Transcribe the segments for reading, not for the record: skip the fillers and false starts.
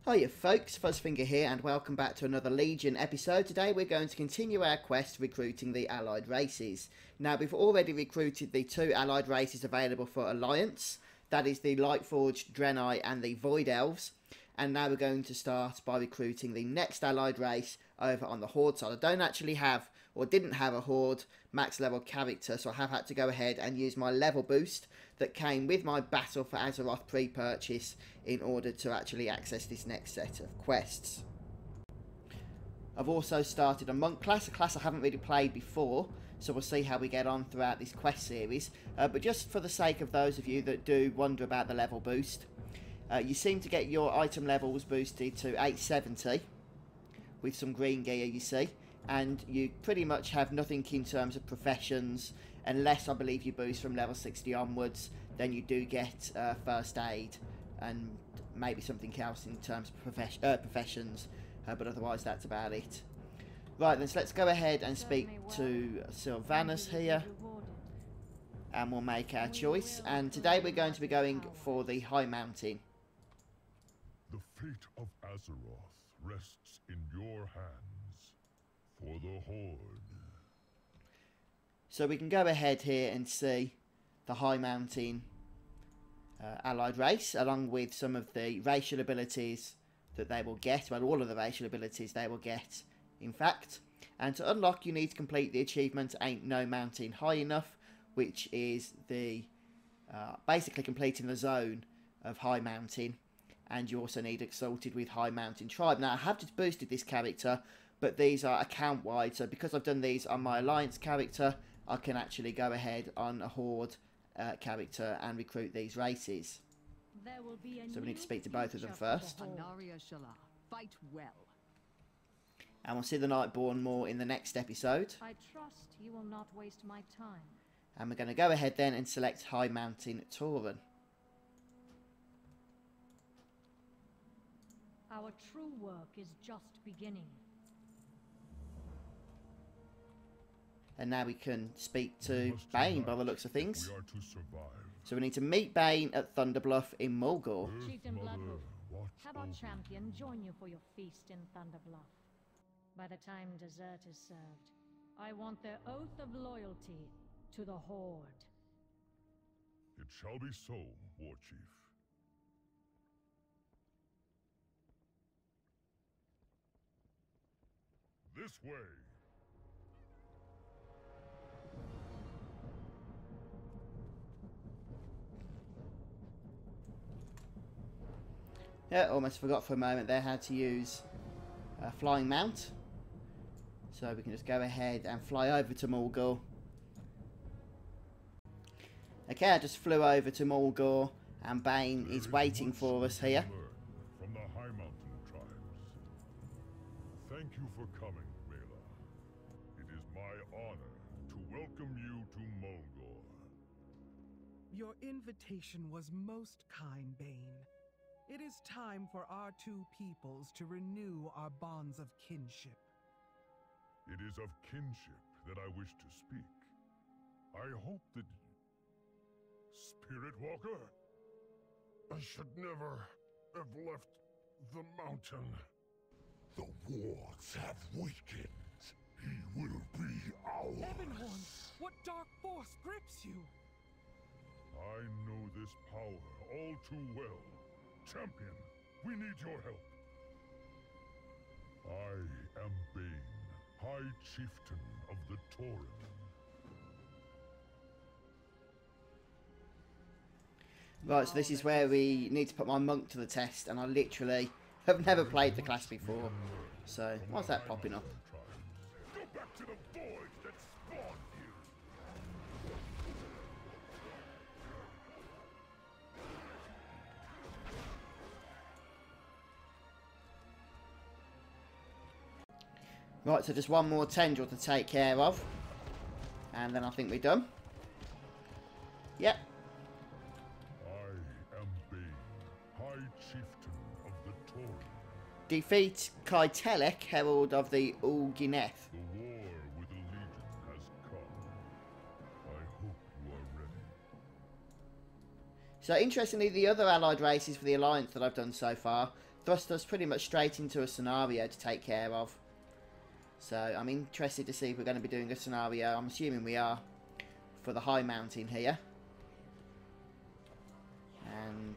Hiya folks, Fuzzfinger here and welcome back to another Legion episode. Today we're going to continue our quest recruiting the allied races. Now we've already recruited the two allied races available for Alliance. That is the Lightforged Draenei and the Void Elves. And now we're going to start by recruiting the next allied race over on the Horde side. I don't actually have, or didn't have, a Horde max level character, so I have had to go ahead and use my level boost that came with my Battle for Azeroth pre-purchase in order to actually access this next set of quests. I've also started a Monk class, a class I haven't really played before, so we'll see how we get on throughout this quest series. But just for the sake of those of you that do wonder about the level boost, you seem to get your item levels boosted to 870 with some green gear, you see, and you pretty much have nothing in terms of professions unless I believe you boost from level 60 onwards. Then you do get first aid and maybe something else in terms of professions, but otherwise that's about it. Right then, so let's go ahead and speak to Sylvanus here and we'll make our choice. And today we're going to be going for the Highmountain. The fate of Azeroth rests in your hands for the Horde. So we can go ahead here and see the Highmountain allied race, along with some of the racial abilities that they will get. Well, all of the racial abilities they will get, in fact. And to unlock, you need to complete the achievement Ain't No Mountain High Enough, which is the basically completing the zone of Highmountain. And you also need Exalted with Highmountain Tribe. Now, I have just boosted this character, but these are account-wide. So because I've done these on my Alliance character, I can actually go ahead on a Horde character and recruit these races. So we need to speak to both of them first. Fight well. And we'll see the Nightborn more in the next episode. I trust you will not waste my time. And we're going to go ahead then and select Highmountain Tauren. Our true work is just beginning. And now we can speak to Bane by the looks of things. We are to survive. So we need to meet Bane at Thunderbluff in Mulgore. Chieftain Bloodhoof, Watch have our over champion join you for your feast in Thunderbluff. By the time dessert is served, I want their oath of loyalty to the Horde. It shall be so, War Chief. This way. Yeah, almost forgot for a moment there how to use a flying mount. So we can just go ahead and fly over to Mulgore. Okay, I just flew over to Mulgore and Bane is waiting for us here. From the Highmountain tribes. Thank you for coming, Mela. It is my honor to welcome you to Mulgore. Your invitation was most kind, Bane. It is time for our two peoples to renew our bonds of kinship. It is of kinship that I wish to speak. I hope that... Spirit Walker? I should never have left the mountain. The wards have weakened. He will be ours. Ebonhorn, what dark force grips you? I know this power all too well. Champion, we need your help. I am Bane, High Chieftain of the Tauren. Right, so this is where we need to put my monk to the test, and I literally have never played the class before. So, why's that popping up? Go back to the void that spawned you. Right, so just one more tendril to take care of. And then I think we're done. Yep. I am Bane, High Chieftain of the Tauren. Defeat Kaitelek, Herald of the Ulgineth. The war with the Legion has come. I hope you are ready. So interestingly, the other allied races for the Alliance that I've done so far, thrust us pretty much straight into a scenario to take care of. So I'm interested to see if we're going to be doing a scenario. I'm assuming we are, for the Highmountain here. And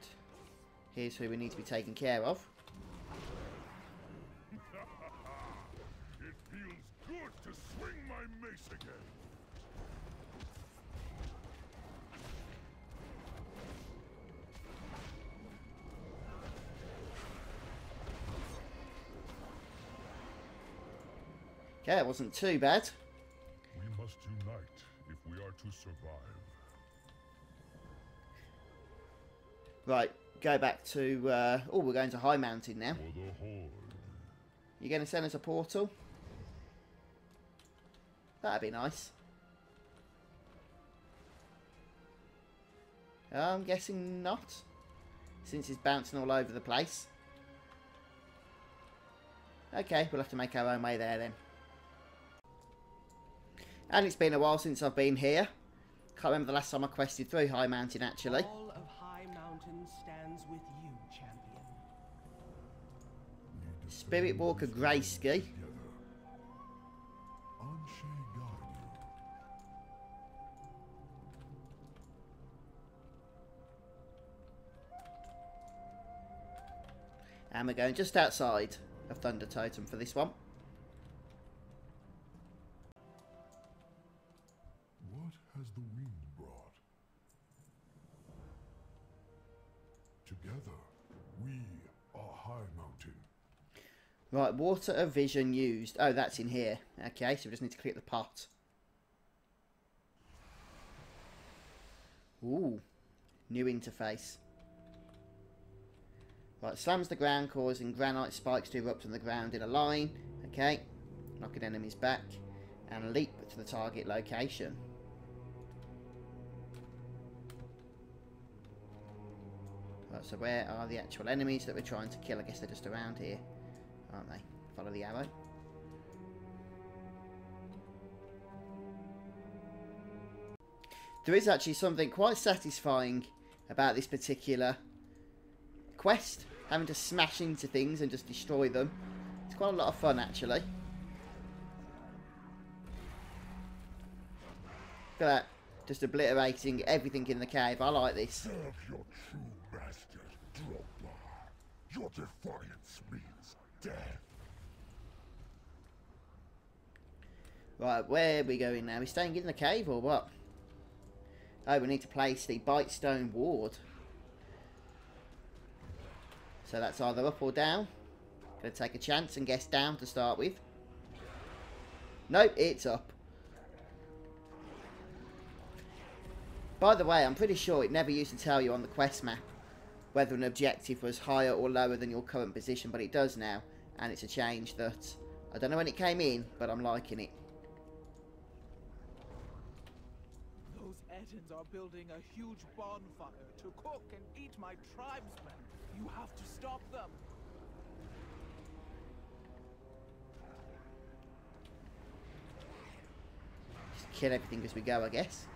here's who we need to be taking care of. It feels good to swing my mace again. Okay, it wasn't too bad. We must unite if we are to survive. Right, go back to... oh, we're going to Highmountain now. For the Horde. You're going to send us a portal? That'd be nice. I'm guessing not, since it's bouncing all over the place. Okay, we'll have to make our own way there then. And it's been a while since I've been here. Can't remember the last time I quested through Highmountain, actually. All of Highmountain stands with you, champion. Spirit Walker Greyski. And we're going just outside of Thunder Totem for this one. What has the wind brought? Together, we are Highmountain. Right, water of vision used. Oh, that's in here. Okay, so we just need to click the pot. Ooh, new interface. Right, slams the ground, causing granite spikes to erupt on the ground in a line. Okay, knocking enemies back. And leap to the target location. Right, so where are the actual enemies that we're trying to kill? I guess they're just around here, aren't they? Follow the arrow. There is actually something quite satisfying about this particular quest. Having to smash into things and just destroy them. It's quite a lot of fun, actually. Look at that. Just obliterating everything in the cave. I like this. Serve your true master, Drogba. Your defiance means death. Right, where are we going now? We're staying in the cave or what? Oh, we need to place the Bitestone Ward. So that's either up or down. Gonna take a chance and guess down to start with. Nope, it's up. By the way, I'm pretty sure it never used to tell you on the quest map whether an objective was higher or lower than your current position, but it does now. And it's a change that, I don't know when it came in, but I'm liking it. Those Ettins are building a huge bonfire to cook and eat my tribesmen. You have to stop them. Just kill everything as we go, I guess.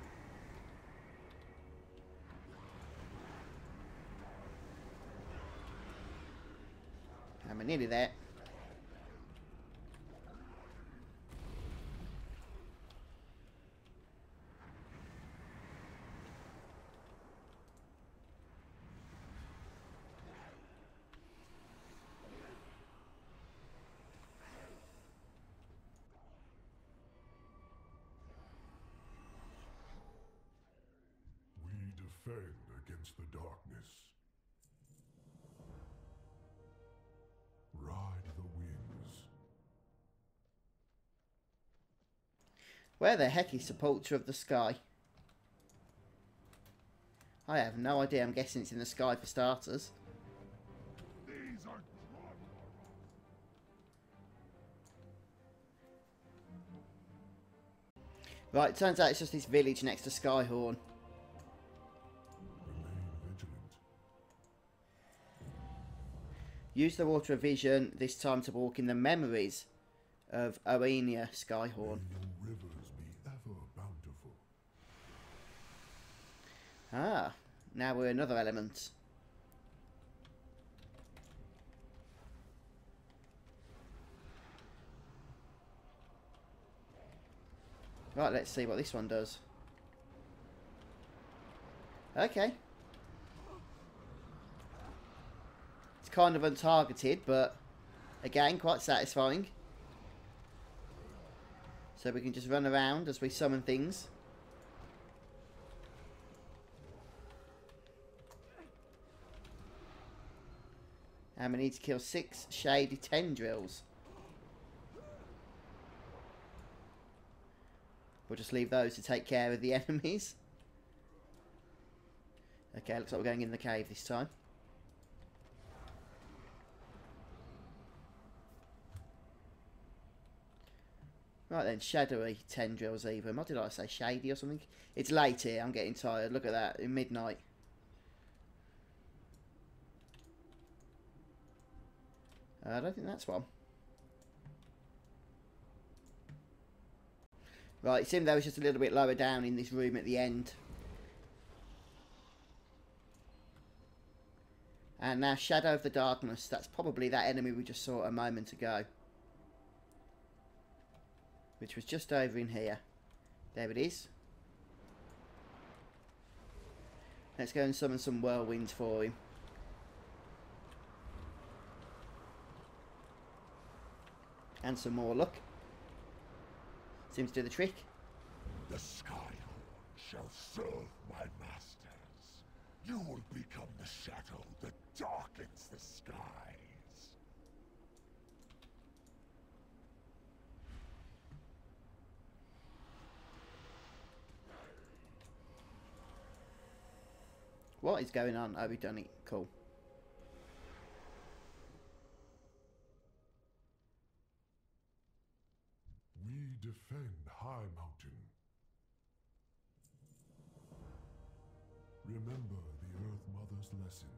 And we're nearly there. Defend against the darkness. Ride the winds. Where the heck is Sepulchre of the Sky? I have no idea. I'm guessing it's in the sky for starters. These are Right, turns out it's just this village next to Skyhorn. Use the Water of Vision this time to walk in the memories of Oenia Skyhorn. Your rivers be ever bountiful. Ah, now we're another element. Right, let's see what this one does. Okay. It's kind of untargeted, but again, quite satisfying. So we can just run around as we summon things. And we need to kill 6 shady tendrils. We'll just leave those to take care of the enemies. Okay, looks like we're going in the cave this time. Right then, shadowy tendrils even. What did I say? Shady or something? It's late here, I'm getting tired. Look at that, in midnight. I don't think that's one. Right, it seemed that was just a little bit lower down in this room at the end. And now Shadow of the Darkness. That's probably that enemy we just saw a moment ago. Which was just over in here. There it is. Let's go and summon some whirlwinds for him. And some more luck. Seems to do the trick. The Skyhorn shall serve my masters. You will become the shadow that darkens the skies. What is going on? Oh, we've done it. Cool. We defend Highmountain. Remember the Earth Mother's lessons.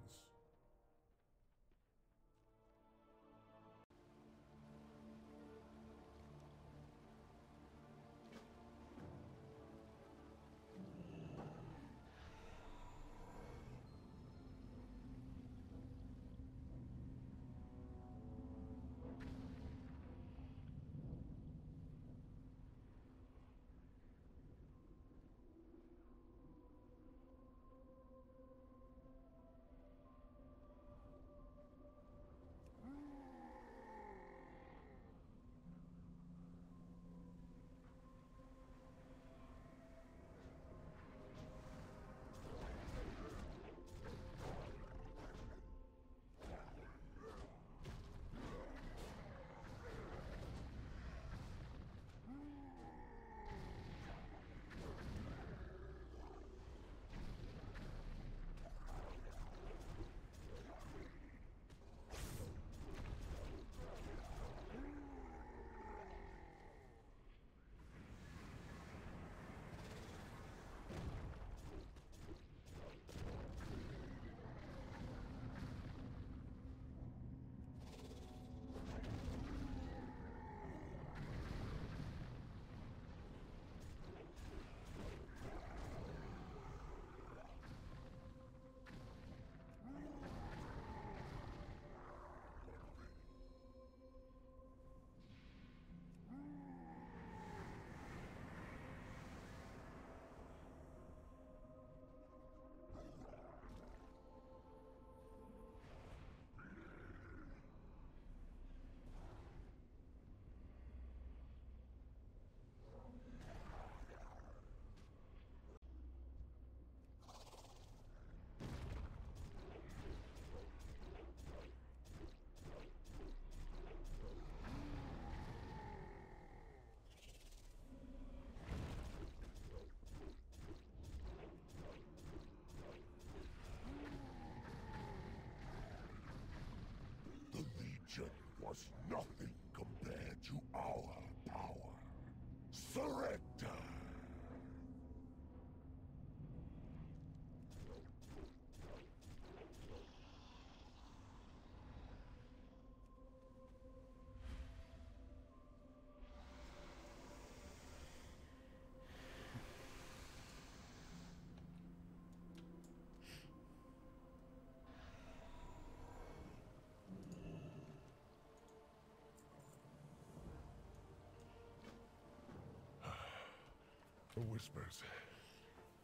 The whispers.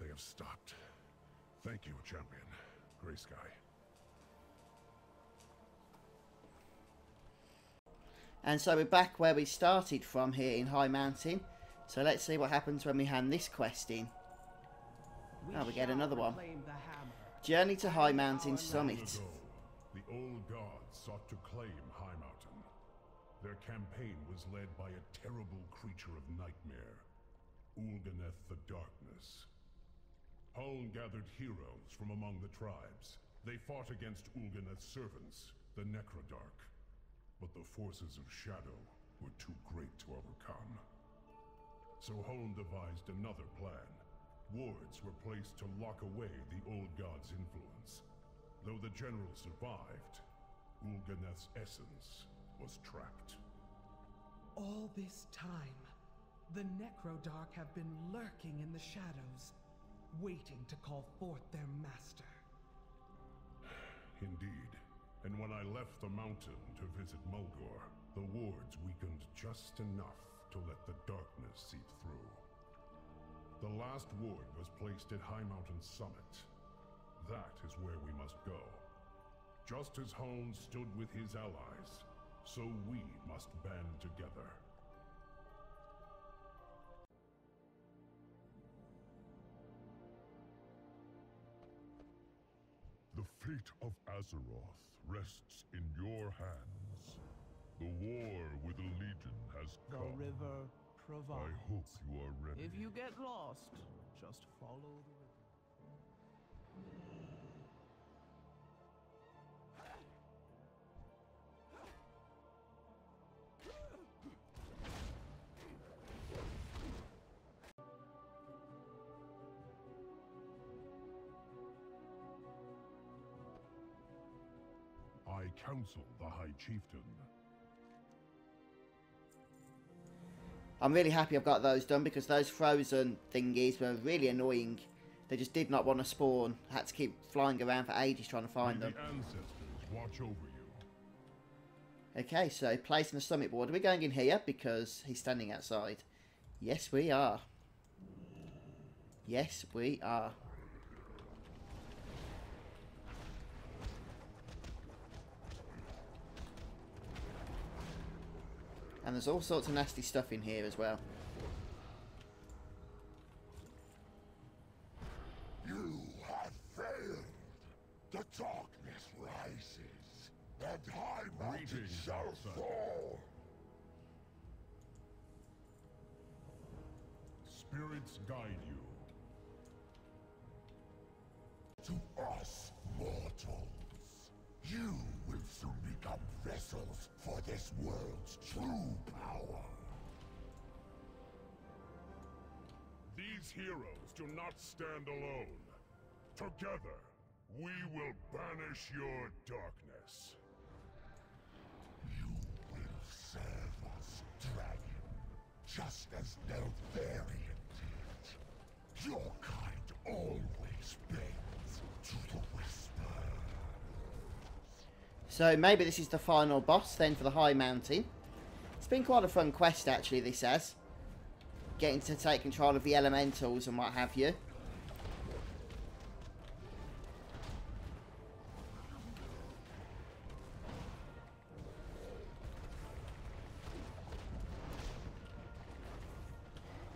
They have stopped. Thank you, champion. Grey Sky. And so we're back where we started from here in Highmountain. So let's see what happens when we hand this quest in. Oh, we get another one. Journey to Highmountain Summit. Long ago, the old gods sought to claim Highmountain. Their campaign was led by a terrible creature of nightmare, Ulganeth the Darkness. Huln gathered heroes from among the tribes. They fought against Ulganeth's servants, the Necrodark. But the forces of Shadow were too great to overcome. So Huln devised another plan. Wards were placed to lock away the old god's influence. Though the general survived, Ulganeth's essence was trapped. All this time, the Necrodark have been lurking in the shadows, waiting to call forth their master. Indeed. And when I left the mountain to visit Mulgore, the wards weakened just enough to let the darkness seep through. The last ward was placed at Highmountain Summit. That is where we must go. Just as Huln stood with his allies, so we must band together. The fate of Azeroth rests in your hands. The war with the Legion has The come. river provides. I hope you are ready. If you get lost, just follow the river. I counsel the High Chieftain. I'm really happy I've got those done because those frozen thingies were really annoying. They just did not want to spawn. I had to keep flying around for ages trying to find May them. the ancestors watch over you. Okay, so placing the summit board. Are we going in here because he's standing outside? Yes, we are. Yes, we are. And there's all sorts of nasty stuff in here as well. You have failed. The darkness rises, and Highmountain shall fall. Spirits guide you. To us, mortals, you will soon become vessels for this world's true power. These heroes do not stand alone. Together, we will banish your darkness. You will serve us, dragon, just as Neltharion did. Your kind always bends to the whisper. So maybe this is the final boss then for the Highmountain. It's been quite a fun quest actually, this has. Getting to take control of the elementals and what have you.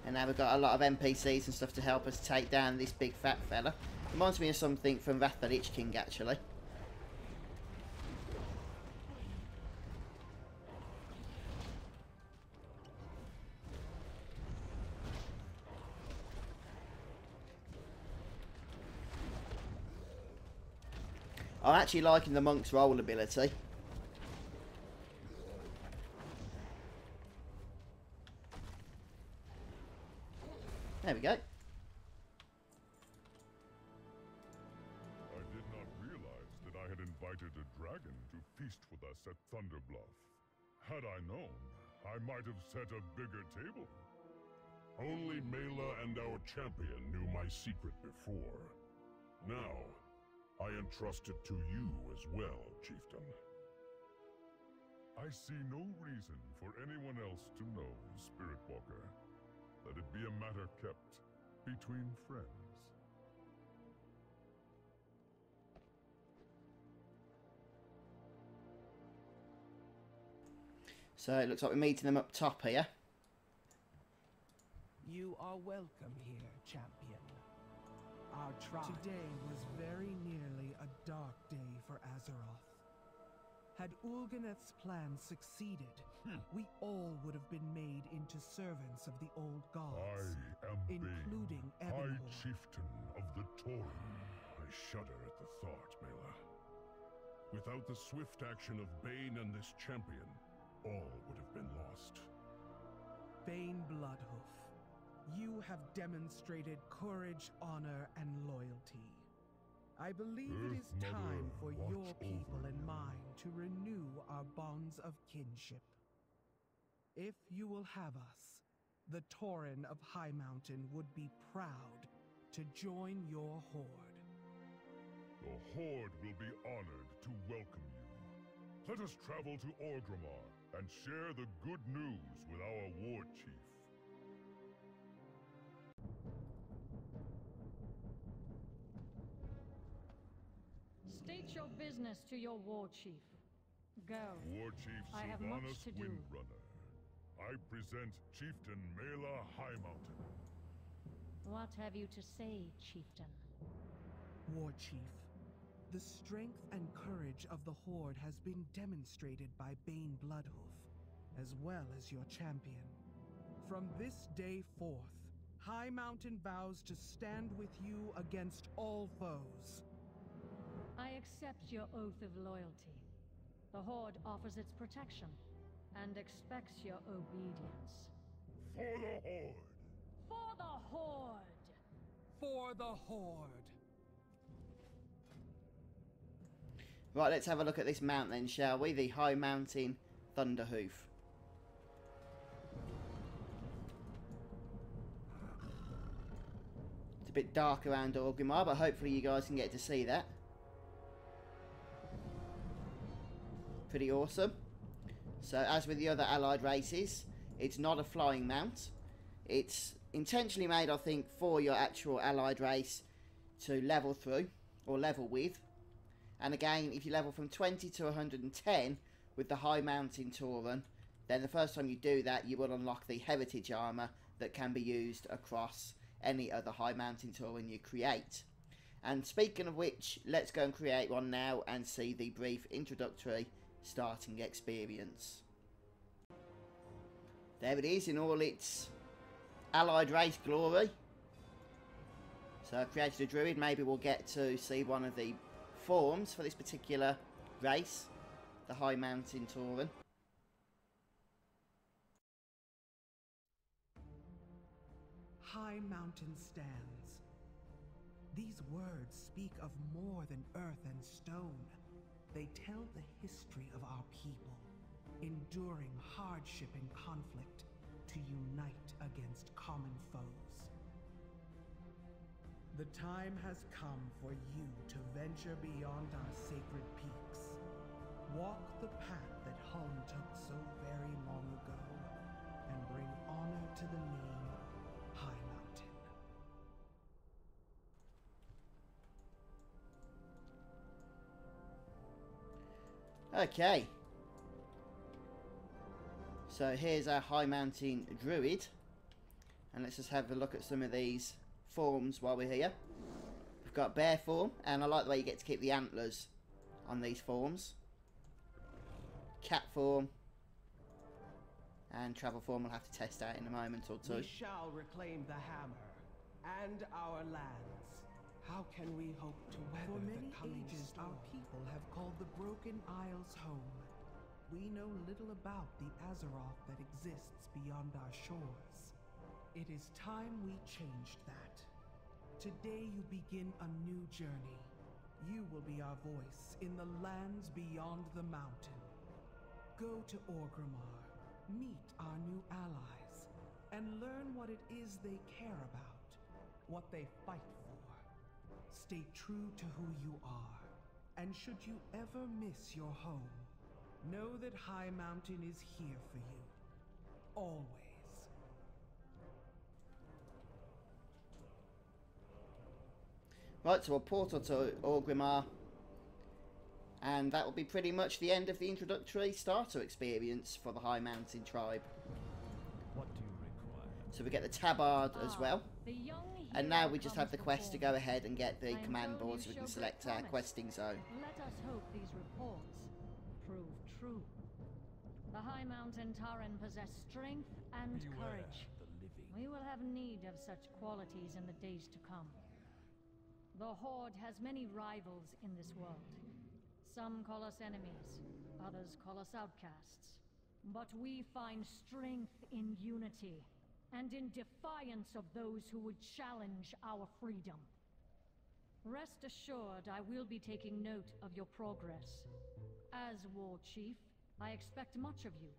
And now we've got a lot of NPCs and stuff to help us take down this big fat fella. Reminds me of something from Wrath of the Lich King actually. I'm actually liking the monk's roll ability. There we go. I did not realize that I had invited a dragon to feast with us at Thunderbluff. Had I known, I might have set a bigger table. Only Mela and our champion knew my secret before. Now, I entrust it to you as well, Chieftain. I see no reason for anyone else to know, Spirit Walker. Let it be a matter kept between friends. So it looks like we're meeting them up top here. You are welcome here, champion. Our tribe. Today was very nearly a dark day for Azeroth. Had Ulganeth's plan succeeded, we all would have been made into servants of the old gods, I am including Bane, High Ebonhorn. Chieftain of the Tauren. I shudder at the thought, Mela. Without the swift action of Bane and this champion, all would have been lost. Bane Bloodhoof, you have demonstrated courage, honor, and loyalty. I believe it is Earth time Mother, for watch your people over and you. mine to renew our bonds of kinship. If you will have us, the Tauren of Highmountain would be proud to join your horde. The Horde will be honored to welcome you. Let us travel to Orgrimmar and share the good news with our war chief. State your business to your war chief. Go. War Chief I have much Sylvanas to do. Windrunner. I present Chieftain Mela Highmountain. What have you to say, chieftain? War Chief, the strength and courage of the Horde has been demonstrated by Bane Bloodhoof, as well as your champion. From this day forth, Highmountain vows to stand with you against all foes. I accept your oath of loyalty. The Horde offers its protection and expects your obedience. For the Horde! For the Horde! For the Horde! Right, let's have a look at this mount then, shall we? The Highmountain Thunderhoof. It's a bit dark around Orgrimmar, but hopefully you guys can get to see that. Pretty awesome. So, as with the other allied races, it's not a flying mount. It's intentionally made, I think, for your actual allied race to level through, or level with. And again, if you level from 20 to 110 with the Highmountain Tauren, then the first time you do that, you will unlock the heritage armor that can be used across any other Highmountain Tauren you create. And speaking of which, let's go and create one now and see the brief introductory starting experience. There it is in all its allied race glory. So I've created a druid. Maybe we'll get to see one of the forms for this particular race, the Highmountain Tauren. Highmountain stands. These words speak of more than earth and stone. They tell the history of our people, enduring hardship and conflict to unite against common foes. The time has come for you to venture beyond our sacred peaks. Walk the path that Hun took so very long ago, and bring honor to the name Highmountain. Okay. So here's our Highmountain Druid. And let's just have a look at some of these forms while we're here. We've got bear form, and I like the way you get to keep the antlers on these forms. Cat form. And travel form we'll have to test out in a moment or two. We shall reclaim the hammer and our lands. How can we hope to weather For many the coming ages, storm? our people have called the Broken Isles home. We know little about the Azeroth that exists beyond our shores. It is time we changed that. Today you begin a new journey. You will be our voice in the lands beyond the mountain. Go to Orgrimmar, meet our new allies, and learn what it is they care about, what they fight for. Stay true to who you are, and should you ever miss your home, know that Highmountain is here for you. Always. Right, so a portal to Orgrimmar. And that will be pretty much the end of the introductory starter experience for the Highmountain tribe. What do you require? So we get the tabard as well. And now we just have the quest to go ahead and get the command board so we can select our questing zone. Let us hope these reports prove true. The Highmountain Tauren possess strength and courage. We will have need of such qualities in the days to come. The Horde has many rivals in this world. Some call us enemies, others call us outcasts. But we find strength in unity, and in defiance of those who would challenge our freedom. Rest assured, I will be taking note of your progress. As War Chief, I expect much of you,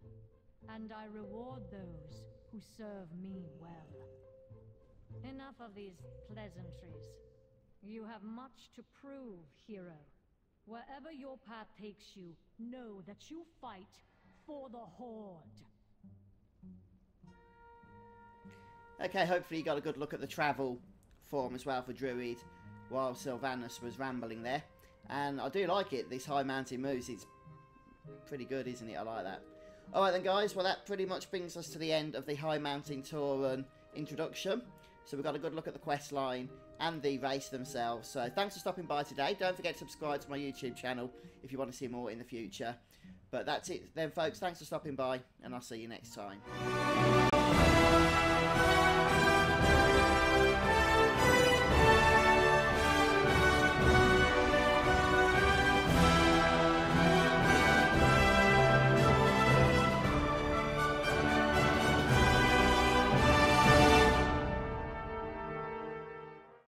and I reward those who serve me well. Enough of these pleasantries. You have much to prove, hero. Wherever your path takes you, know that you fight for the Horde. Okay, hopefully you got a good look at the travel form as well for Druid while Sylvanus was rambling there. And I do like it, this Highmountain moves. It's pretty good, isn't it? I like that. Alright then guys, well that pretty much brings us to the end of the Highmountain Tauren introduction. So we've got a good look at the quest line and the race themselves. So thanks for stopping by today. Don't forget to subscribe to my YouTube channel if you want to see more in the future. But that's it then folks, thanks for stopping by and I'll see you next time.